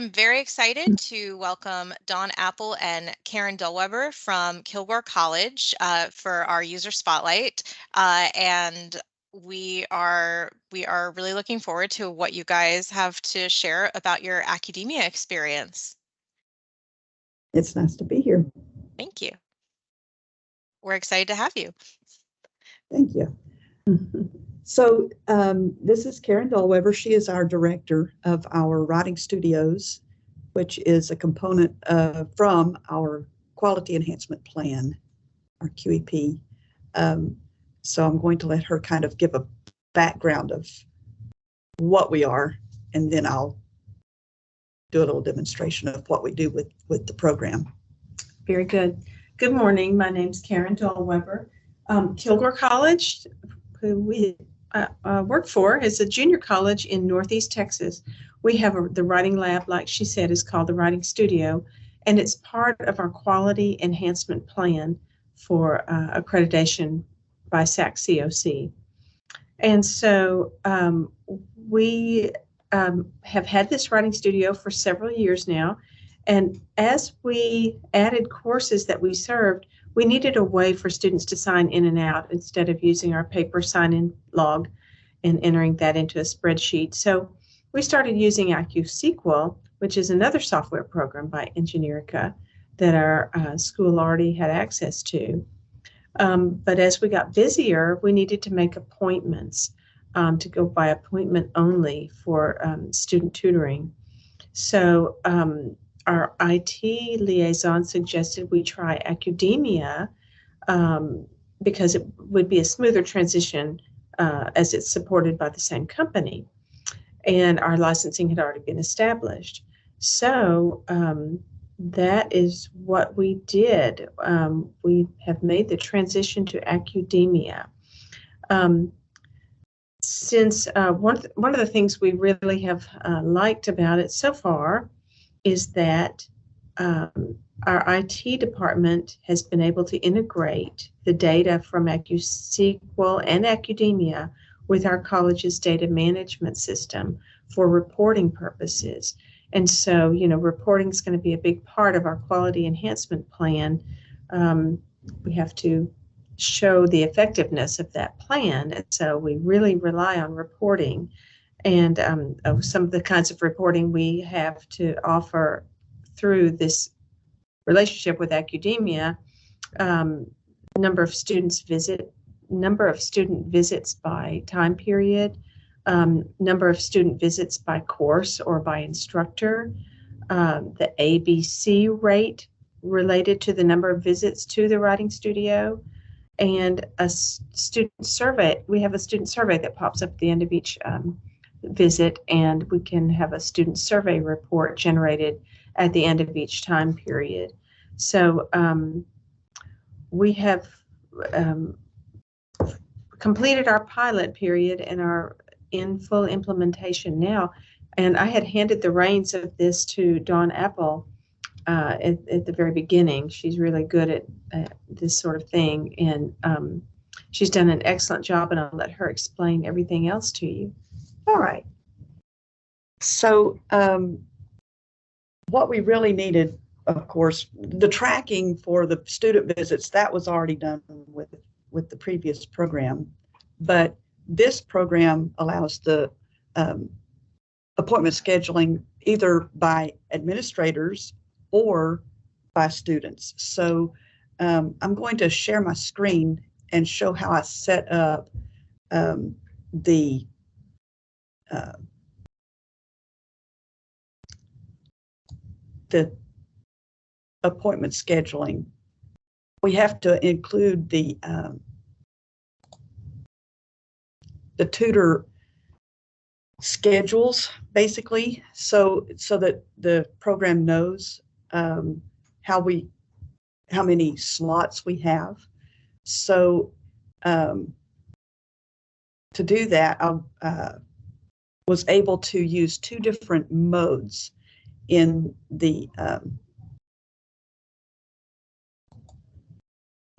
am very excited to welcome Dawn Apple and Karen Dulweber from Kilgore College for our user spotlight. And we are really looking forward to what you guys have to share about your Accudemia experience. It's nice to be here. Thank you. We're excited to have you. Thank you. So this is Karen Dulweber. She is our director of our writing studios, which is a component from our quality enhancement plan, our QEP. So I'm going to let her kind of give a background of what we are, and then I'll do a little demonstration of what we do with the program. Very good. Good morning. My name's Karen Dulweber. Kilgore College, who we work for, is a junior college in Northeast Texas. We have the writing lab, like she said, is called the Writing Studio, and it's part of our quality enhancement plan for accreditation by SAC-COC. And so we have had this writing studio for several years now. And as we added courses that we served, we needed a way for students to sign in and out instead of using our paper sign-in log and entering that into a spreadsheet. So we started using AccuSQL, which is another software program by Engineerica that our school already had access to. But as we got busier, we needed to make appointments to go by appointment only for student tutoring. So our IT liaison suggested we try Accudemia because it would be a smoother transition as it's supported by the same company. And our licensing had already been established. So that is what we did. We have made the transition to Accudemia. Since one of the things we really have liked about it so far is that our IT department has been able to integrate the data from AccuSQL and Accudemia with our college's data management system for reporting purposes. And so, you know, reporting is going to be a big part of our quality enhancement plan. We have to show the effectiveness of that plan. And so we really rely on reporting. And some of the kinds of reporting we have to offer through this relationship with Accudemia, number of student visits by time period, number of student visits by course or by instructor, the ABC rate related to the number of visits to the writing studio, and a student survey. We have a student survey that pops up at the end of each visit, and we can have a student survey report generated at the end of each time period. So we have completed our pilot period and are in full implementation now. And I had handed the reins of this to Dawn Apple at the very beginning. She's really good at this sort of thing, and she's done an excellent job, and I'll let her explain everything else to you. All right. So what we really needed, of course, the tracking for the student visits, that was already done with the previous program. But this program allows the appointment scheduling either by administrators or by students. So I'm going to share my screen and show how I set up the appointment scheduling. We have to include the tutor schedules, basically, so that the program knows how many slots we have. So to do that, I was able to use two different modes in the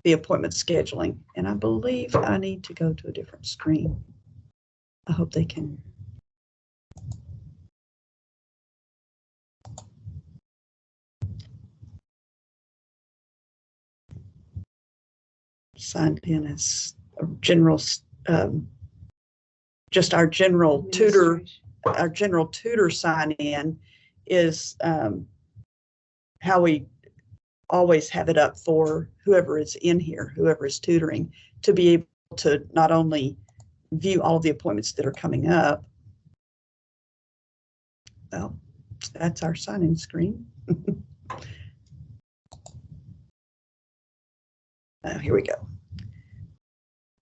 appointment scheduling, and I believe I need to go to a different screen. I hope they can. signed in as a general, just our general tutor. Our general tutor sign in is how we always have it up for whoever is in here, whoever is tutoring, to be able to not only view all of the appointments that are coming up. Well, that's our sign-in screen. Here we go.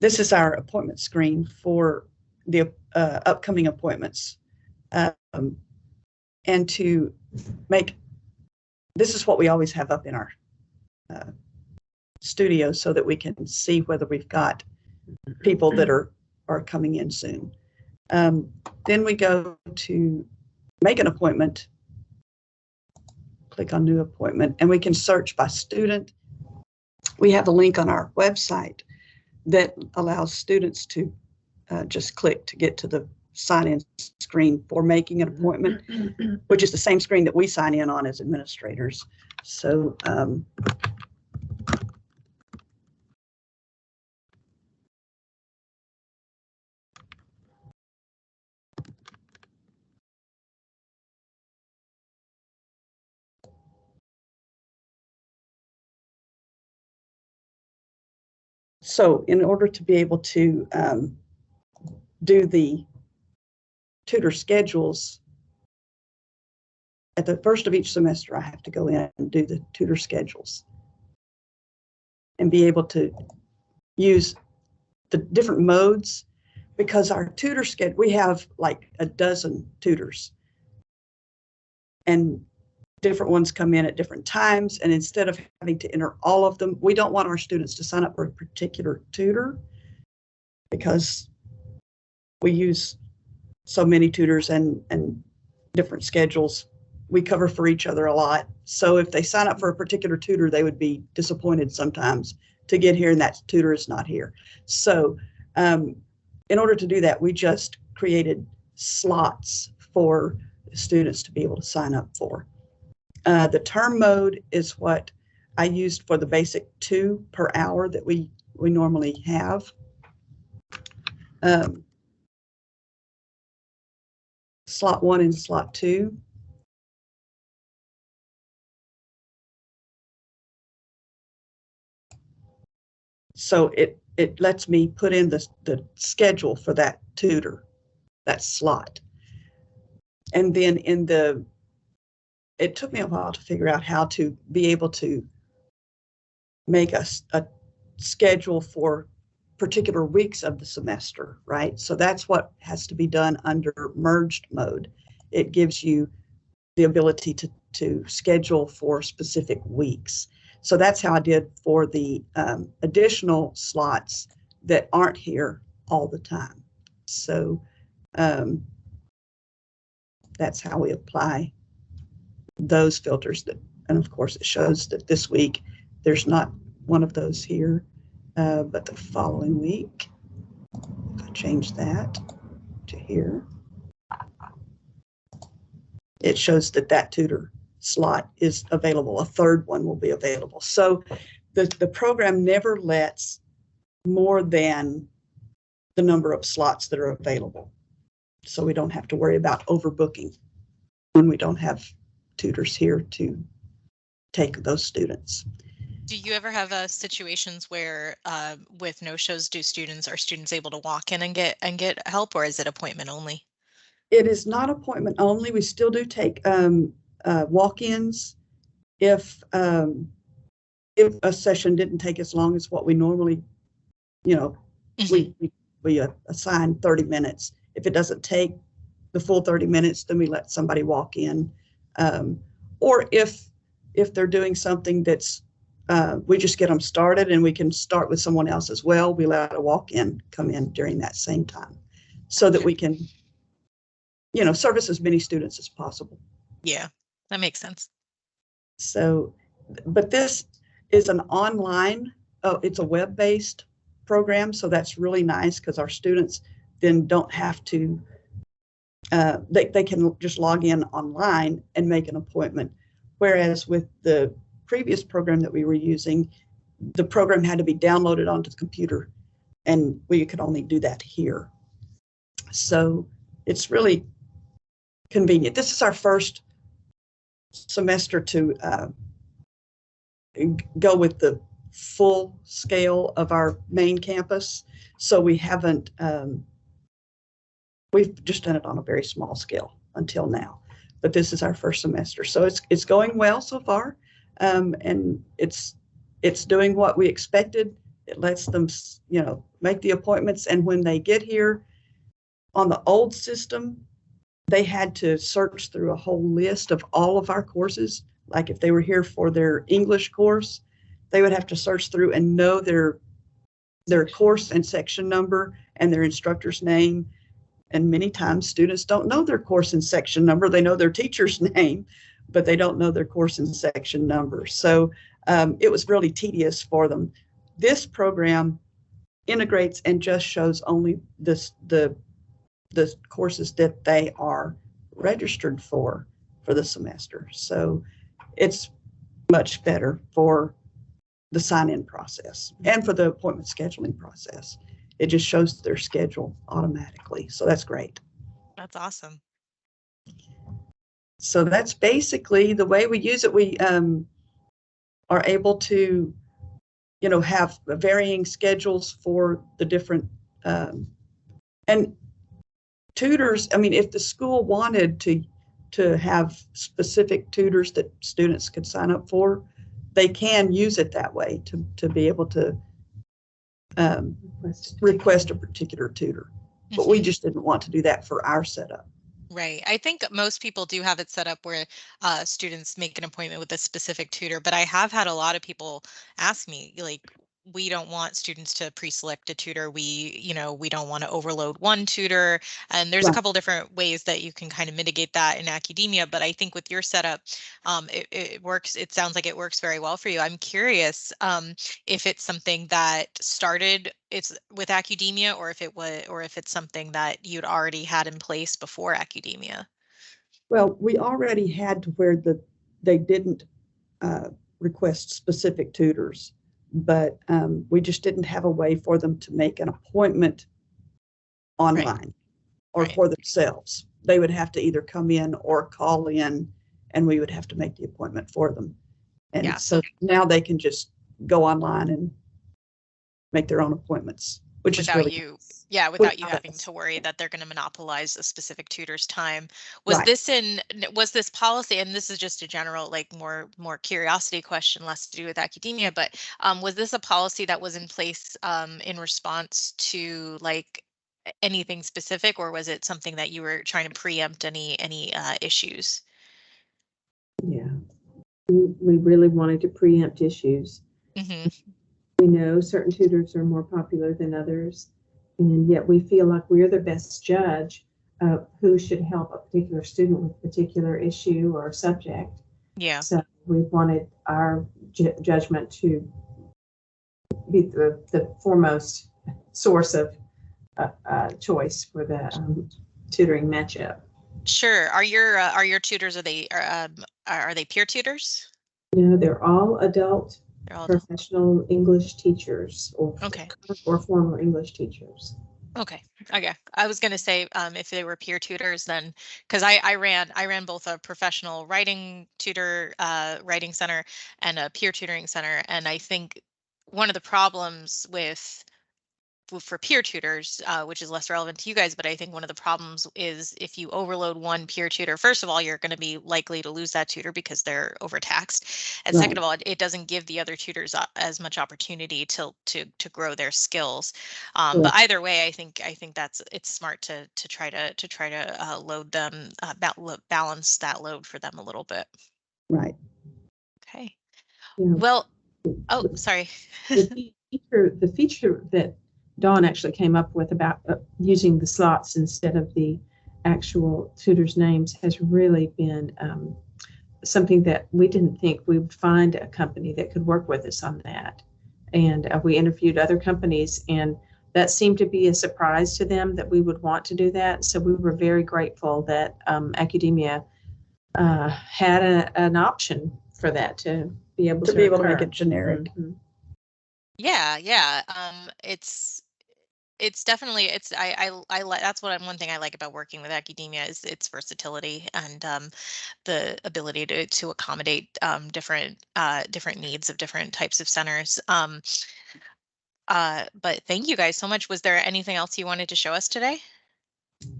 This is our appointment screen for the upcoming appointments. And to make, this is what we always have up in our studio so that we can see whether we've got people that are coming in soon. Then we go to make an appointment, click on new appointment, and we can search by student. We have a link on our website that allows students to just click to get to the sign-in screen for making an appointment, which is the same screen that we sign in on as administrators. So in order to be able to do the tutor schedules, at the first of each semester, I have to go in and do the tutor schedules and be able to use the different modes, because our tutor schedule, we have like a dozen tutors and different ones come in at different times. And instead of having to enter all of them, we don't want our students to sign up for a particular tutor because we use so many tutors and different schedules. We cover for each other a lot. So if they sign up for a particular tutor, they would be disappointed sometimes to get here and that tutor is not here. So in order to do that, we just created slots for students to be able to sign up for. The term mode is what I used for the basic 2 per hour that we normally have. Slot 1 and slot 2. So it lets me put in the schedule for that tutor, that slot. And then it took me a while to figure out how to be able to make a schedule for particular weeks of the semester, right? So that's what has to be done under merged mode. It gives you the ability to schedule for specific weeks. So that's how I did for the additional slots that aren't here all the time. So that's how we apply those filters. And of course, it shows that this week there's not one of those here, but the following week, if I change that to here, it shows that tutor slot is available. A third one will be available. So the program never lets more than the number of slots that are available. So we don't have to worry about overbooking when we don't have tutors here to take those students. Do you ever have situations where with no-shows, are students able to walk in and get help, or is it appointment only? It is not appointment only. We still do take walk-ins if a session didn't take as long as what we normally, we assign 30 minutes. If it doesn't take the full 30 minutes, then we let somebody walk in. Or if they're doing something that's, we just get them started and we can start with someone else as well, we let a walk-in come in during that same time so that we can, service as many students as possible. Yeah, that makes sense. So, but this is an online, it's a web-based program. So that's really nice because our students then don't have to, they can just log in online and make an appointment. Whereas with the previous program that we were using, the program had to be downloaded onto the computer, and we could only do that here. So it's really convenient. This is our first semester to go with the full scale of our main campus. So we haven't, we've just done it on a very small scale until now, but this is our first semester. So it's going well so far, and it's doing what we expected. It lets them, make the appointments, and when they get here, on the old system, they had to search through a whole list of all of our courses. Like if they were here for their English course, they would have to search through and know their course and section number and their instructor's name. And many times students don't know their course and section number. They know their teacher's name, but they don't know their course and section number. So it was really tedious for them. This program integrates and just shows only the courses that they are registered for the semester. So it's much better for the sign-in process and for the appointment scheduling process. It just shows their schedule automatically. So that's great. That's awesome. So that's basically the way we use it. We are able to, have varying schedules for the different, and tutors. I mean, if the school wanted to have specific tutors that students could sign up for, they can use it that way to be able to request a particular tutor. But we just didn't want to do that for our setup. Right. I think most people do have it set up where students make an appointment with a specific tutor, but I have had a lot of people ask me, like, we don't want students to pre-select a tutor. We don't want to overload one tutor. And there's a couple different ways that you can kind of mitigate that in Accudemia. But I think with your setup, it works. It sounds like it works very well for you. I'm curious if it's something that started with Accudemia, or if it's something that you'd already had in place before Accudemia. Well, we already had to where they didn't request specific tutors, but we just didn't have a way for them to make an appointment online or for themselves. They would have to either come in or call in, and we would have to make the appointment for them. And so now they can just go online and make their own appointments, which is really without you having to worry that they're going to monopolize a specific tutor's time. Was this policy, and this is just a general, like more curiosity question, less to do with Accudemia, but was this a policy that was in place in response to like anything specific, or was it something that you were trying to preempt any issues? Yeah, we really wanted to preempt issues. Mm-hmm. We know certain tutors are more popular than others, and yet we feel like we're the best judge of who should help a particular student with a particular issue or subject. Yeah. So we wanted our judgment to be the foremost source of choice for the tutoring matchup. Sure. Are your tutors, are they peer tutors? No, they're all adult. Professional English teachers or former English teachers. Okay. I was going to say if they were peer tutors, then because I ran both a professional writing tutor writing center and a peer tutoring center, and I think one of the problems for peer tutors, which is less relevant to you guys, but I think one of the problems is if you overload one peer tutor, first of all, you're going to be likely to lose that tutor because they're overtaxed. And second of all, it doesn't give the other tutors as much opportunity to grow their skills. But either way, I think it's smart to try to load them, balance that load for them a little bit. Right. Okay. Yeah. Well, sorry. The feature that Dawn actually came up with about using the slots instead of the actual tutors' names has really been something that we didn't think we would find a company that could work with us on that. And we interviewed other companies, and that seemed to be a surprise to them that we would want to do that. So we were very grateful that Accudemia had an option for that to be able to make it generic. Mm-hmm. Yeah. It's definitely I like that's one thing I like about working with Accudemia is its versatility and the ability to accommodate different needs of different types of centers. But thank you guys so much. Was there anything else you wanted to show us today?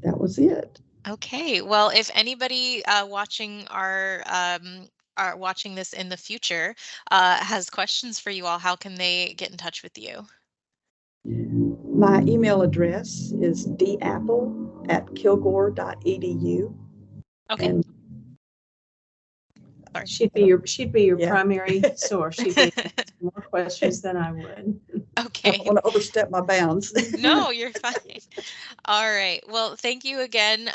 That was it. Okay, well, if anybody are watching this in the future has questions for you all, how can they get in touch with you? My email address is dapple@kilgore.edu. Okay, And sorry. She'd be your Yeah. primary source. She'd be asking more questions than I would. I Okay. don't want to overstep my bounds. No, you're fine. All right. Well, thank you again,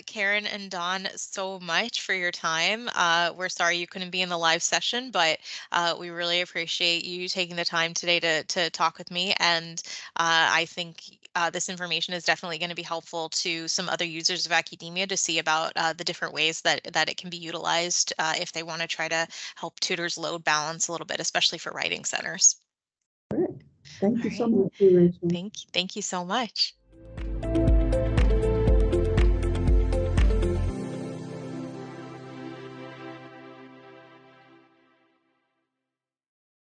Karen and Dawn, so much for your time. We're sorry you couldn't be in the live session, but we really appreciate you taking the time today to talk with me. And I think this information is definitely going to be helpful to some other users of Accudemia to see about the different ways that it can be utilized if they want to try to help tutors load balance a little bit, especially for writing centers. Thank you All so right. much. Thank you, Rachel. Thank you so much.